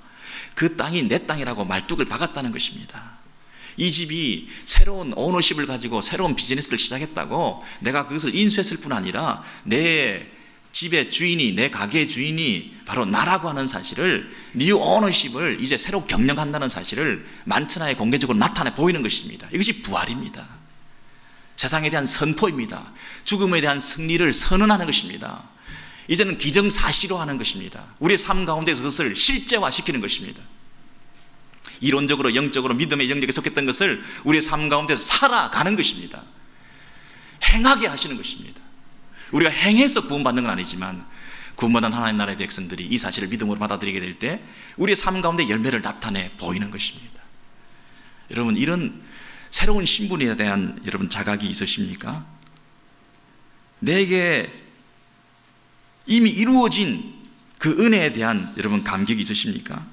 그 땅이 내 땅이라고 말뚝을 박았다는 것입니다. 이 집이 새로운 오너십을 가지고 새로운 비즈니스를 시작했다고 내가 그것을 인수했을 뿐 아니라 내 집의 주인이, 내 가게의 주인이 바로 나라고 하는 사실을, 뉴 오너십을 이제 새로 경영한다는 사실을 만천하에 공개적으로 나타내 보이는 것입니다. 이것이 부활입니다. 세상에 대한 선포입니다. 죽음에 대한 승리를 선언하는 것입니다. 이제는 기정사실화하는 것입니다. 우리의 삶 가운데서 그것을 실제화시키는 것입니다. 이론적으로, 영적으로, 믿음의 영역에 속했던 것을 우리의 삶 가운데서 살아가는 것입니다. 행하게 하시는 것입니다. 우리가 행해서 구원받는 건 아니지만 구원받은 하나님 나라의 백성들이 이 사실을 믿음으로 받아들이게 될 때 우리의 삶 가운데 열매를 나타내 보이는 것입니다. 여러분, 이런 새로운 신분에 대한 여러분 자각이 있으십니까? 내게 이미 이루어진 그 은혜에 대한 여러분 감격이 있으십니까?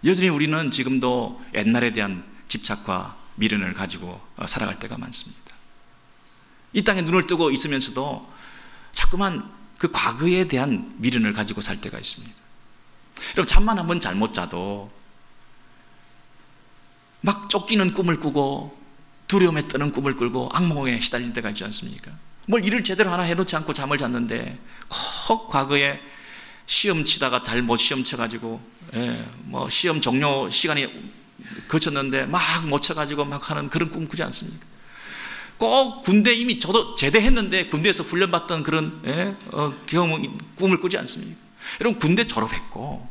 여전히 우리는 지금도 옛날에 대한 집착과 미련을 가지고 살아갈 때가 많습니다. 이 땅에 눈을 뜨고 있으면서도 자꾸만 그 과거에 대한 미련을 가지고 살 때가 있습니다. 여러분, 잠만 한번 잘못 자도 막 쫓기는 꿈을 꾸고 두려움에 떠는 꿈을 꾸고 악몽에 시달릴 때가 있지 않습니까? 뭘 일을 제대로 하나 해놓지 않고 잠을 잤는데 꼭 과거에 시험 치다가 잘못 시험 쳐가지고 뭐 시험 종료 시간이 거쳤는데 막 못 쳐가지고 막 하는 그런 꿈 꾸지 않습니까? 꼭 군대 이미 저도 제대했는데 군대에서 훈련받던 그런 꿈을 꾸지 않습니까? 여러분, 군대 졸업했고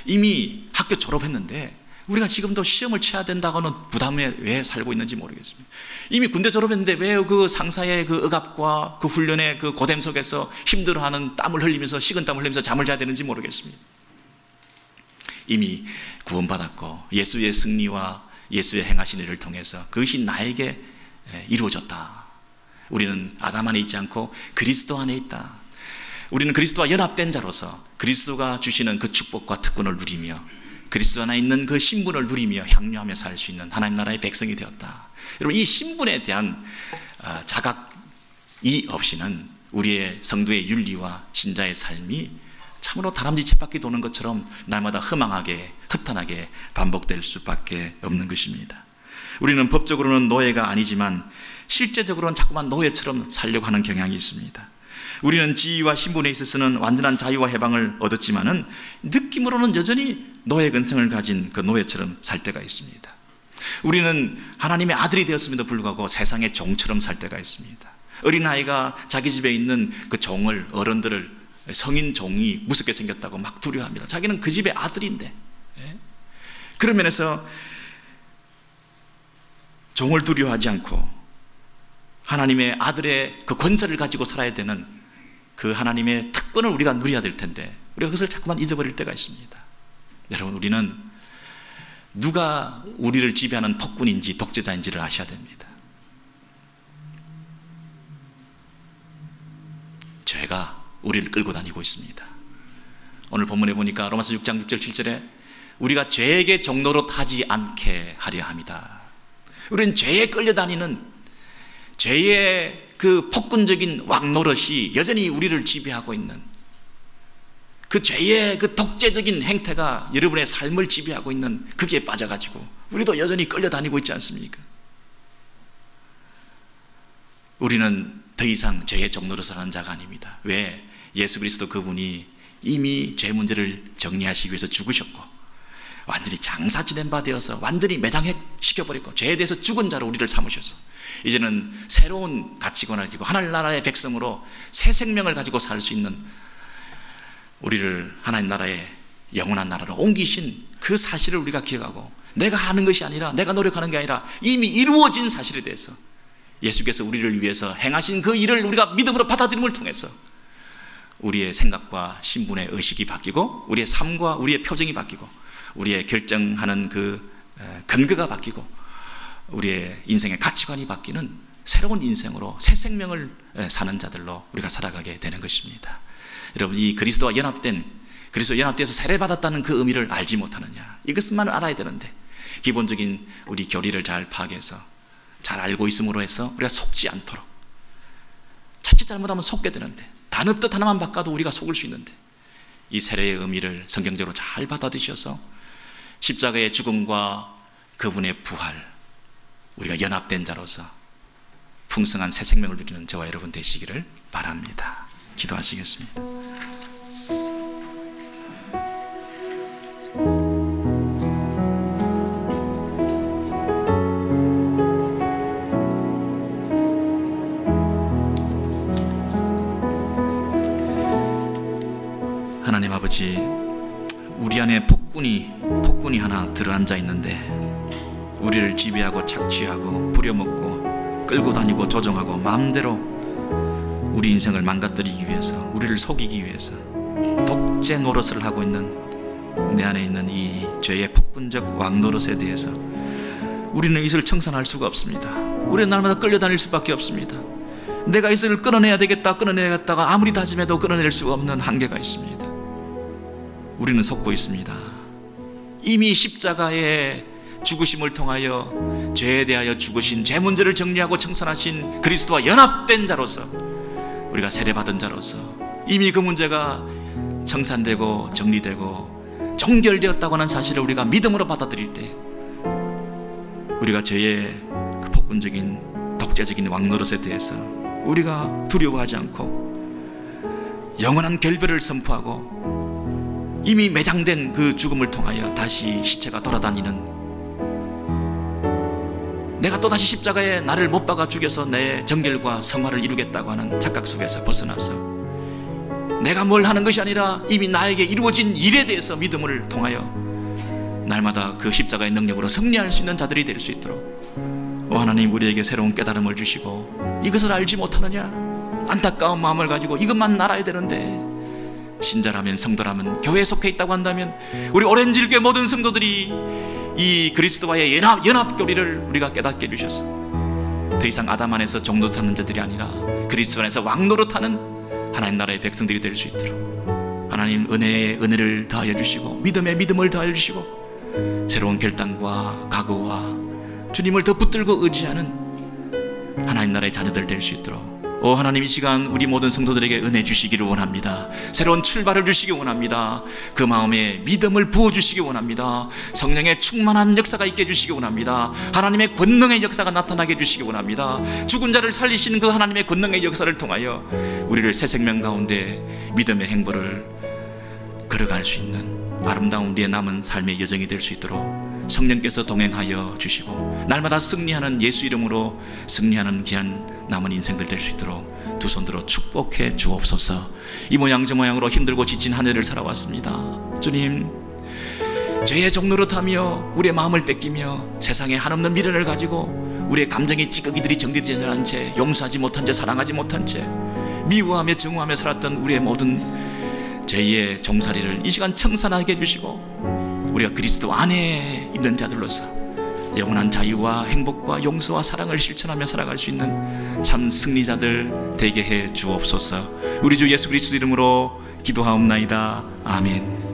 이미 학교 졸업했는데 우리가 지금도 시험을 쳐야 된다고는 부담에 왜 살고 있는지 모르겠습니다. 이미 군대 졸업했는데 왜 그 상사의 그 억압과 그 훈련의 그 고됨 속에서 힘들어하는 땀을 흘리면서 식은땀을 흘리면서 잠을 자야 되는지 모르겠습니다. 이미 구원받았고 예수의 승리와 예수의 행하신 일을 통해서 그것이 나에게 이루어졌다. 우리는 아담 안에 있지 않고 그리스도 안에 있다. 우리는 그리스도와 연합된 자로서 그리스도가 주시는 그 축복과 특권을 누리며 그리스도 안에 있는 그 신분을 누리며 향유하며 살 수 있는 하나님 나라의 백성이 되었다. 여러분, 이 신분에 대한 자각이 없이는 우리의 성도의 윤리와 신자의 삶이 참으로 다람쥐 쳇바퀴 도는 것처럼 날마다 허망하게 허탄하게 반복될 수밖에 없는 것입니다. 우리는 법적으로는 노예가 아니지만 실제적으로는 자꾸만 노예처럼 살려고 하는 경향이 있습니다. 우리는 지위와 신분에 있어서는 완전한 자유와 해방을 얻었지만은 느낌으로는 여전히 노예 근성을 가진 그 노예처럼 살 때가 있습니다. 우리는 하나님의 아들이 되었음에도 불구하고 세상의 종처럼 살 때가 있습니다. 어린아이가 자기 집에 있는 그 종을, 어른들을 성인 종이 무섭게 생겼다고 막 두려워합니다. 자기는 그 집의 아들인데. 그런 면에서 종을 두려워하지 않고 하나님의 아들의 그 권세를 가지고 살아야 되는 그 하나님의 특권을 우리가 누려야 될 텐데 우리가 그것을 자꾸만 잊어버릴 때가 있습니다. 여러분, 우리는 누가 우리를 지배하는 폭군인지 독재자인지를 아셔야 됩니다. 죄가 우리를 끌고 다니고 있습니다. 오늘 본문에 보니까 로마서 6장 6절 7절에 우리가 죄에게 종로로 타지 않게 하려 합니다. 우리는 죄에 끌려다니는 죄의 그 폭군적인 왕노릇이 여전히 우리를 지배하고 있는 그 죄의 그 독재적인 행태가 여러분의 삶을 지배하고 있는 거기에 빠져가지고 우리도 여전히 끌려다니고 있지 않습니까? 우리는 더 이상 죄의 종노릇을 하는 자가 아닙니다. 왜? 예수 그리스도 그분이 이미 죄 문제를 정리하시기 위해서 죽으셨고 완전히 장사 지낸 바 되어서 완전히 매장시켜버렸고 죄에 대해서 죽은 자로 우리를 삼으셔서 이제는 새로운 가치관을 가지고 하늘나라의 백성으로 새 생명을 가지고 살 수 있는 우리를 하나님 나라의 영원한 나라로 옮기신 그 사실을 우리가 기억하고 내가 하는 것이 아니라 내가 노력하는 게 아니라 이미 이루어진 사실에 대해서 예수께서 우리를 위해서 행하신 그 일을 우리가 믿음으로 받아들임을 통해서 우리의 생각과 신분의 의식이 바뀌고 우리의 삶과 우리의 표정이 바뀌고 우리의 결정하는 그 근거가 바뀌고 우리의 인생의 가치관이 바뀌는 새로운 인생으로 새 생명을 사는 자들로 우리가 살아가게 되는 것입니다. 여러분, 이 그리스도와 연합돼서 세례받았다는 그 의미를 알지 못하느냐, 이것만 알아야 되는데 기본적인 우리 교리를 잘 파악해서 잘 알고 있음으로 해서 우리가 속지 않도록, 자칫 잘못하면 속게 되는데 단어 뜻 하나만 바꿔도 우리가 속을 수 있는데 이 세례의 의미를 성경적으로 잘 받아들이셔서 십자가의 죽음과 그분의 부활, 우리가 연합된 자로서 풍성한 새 생명을 누리는 저와 여러분 되시기를 바랍니다. 기도하시겠습니다. 하나님 아버지, 우리 안에 폭군이 하나 들어앉아 있는데 우리를 지배하고 착취하고 부려먹고 끌고 다니고 조종하고 마음대로 우리 인생을 망가뜨리기 위해서, 우리를 속이기 위해서 독재 노릇을 하고 있는 내 안에 있는 이 죄의 폭군적 왕노릇에 대해서 우리는 이것을 청산할 수가 없습니다. 우리는 날마다 끌려다닐 수밖에 없습니다. 내가 이것을 끊어내야 끊어내야겠다가 아무리 다짐해도 끊어낼 수가 없는 한계가 있습니다. 우리는 속고 있습니다. 이미 십자가의 죽으심을 통하여 죄에 대하여 죽으신, 죄 문제를 정리하고 청산하신 그리스도와 연합된 자로서, 우리가 세례받은 자로서 이미 그 문제가 청산되고 정리되고 종결되었다고 하는 사실을 우리가 믿음으로 받아들일 때, 우리가 죄의 그 폭군적인 독재적인 왕노릇에 대해서 우리가 두려워하지 않고 영원한 결별을 선포하고 이미 매장된 그 죽음을 통하여 다시 시체가 돌아다니는, 내가 또다시 십자가에 나를 못 박아 죽여서 내 정결과 성화를 이루겠다고 하는 착각 속에서 벗어나서 내가 뭘 하는 것이 아니라 이미 나에게 이루어진 일에 대해서 믿음을 통하여 날마다 그 십자가의 능력으로 승리할 수 있는 자들이 될 수 있도록 하나님 우리에게 새로운 깨달음을 주시고, 이것을 알지 못하느냐, 안타까운 마음을 가지고 이것만 알아야 되는데, 신자라면, 성도라면, 교회에 속해 있다고 한다면 우리 오렌지일교회 모든 성도들이 이 그리스도와의 연합 교리를 우리가 깨닫게 해주셔서 더 이상 아담 안에서 종노릇 하는 자들이 아니라 그리스도 안에서 왕노릇 하는 하나님 나라의 백성들이 될 수 있도록 하나님 은혜에 은혜를 더하여 주시고, 믿음에 믿음을 더하여 주시고, 새로운 결단과 각오와 주님을 더 붙들고 의지하는 하나님 나라의 자녀들 될 수 있도록 하나님 이 시간 우리 모든 성도들에게 은혜 주시기를 원합니다. 새로운 출발을 주시기 원합니다. 그 마음에 믿음을 부어주시기 원합니다. 성령의 충만한 역사가 있게 해주시기 원합니다. 하나님의 권능의 역사가 나타나게 해주시기 원합니다. 죽은 자를 살리시는 그 하나님의 권능의 역사를 통하여 우리를 새 생명 가운데 믿음의 행보를 걸어갈 수 있는 아름다운 우리의 남은 삶의 여정이 될 수 있도록 성령께서 동행하여 주시고, 날마다 승리하는 예수 이름으로 승리하는 귀한 남은 인생들 될 수 있도록 두 손 들어 축복해 주옵소서. 이 모양 저 모양으로 힘들고 지친 한 해를 살아왔습니다. 주님, 죄의 종노릇하며 우리의 마음을 뺏기며 세상에 한없는 미련을 가지고 우리의 감정의 찌꺼기들이 정리되지 않은 채, 용서하지 못한 채, 사랑하지 못한 채 미워하며 증오하며 살았던 우리의 모든 죄의 종살이를 이 시간 청산하게 해주시고, 우리가 그리스도 안에 있는 자들로서 영원한 자유와 행복과 용서와 사랑을 실천하며 살아갈 수 있는 참 승리자들 되게 해 주옵소서. 우리 주 예수 그리스도 이름으로 기도하옵나이다. 아멘.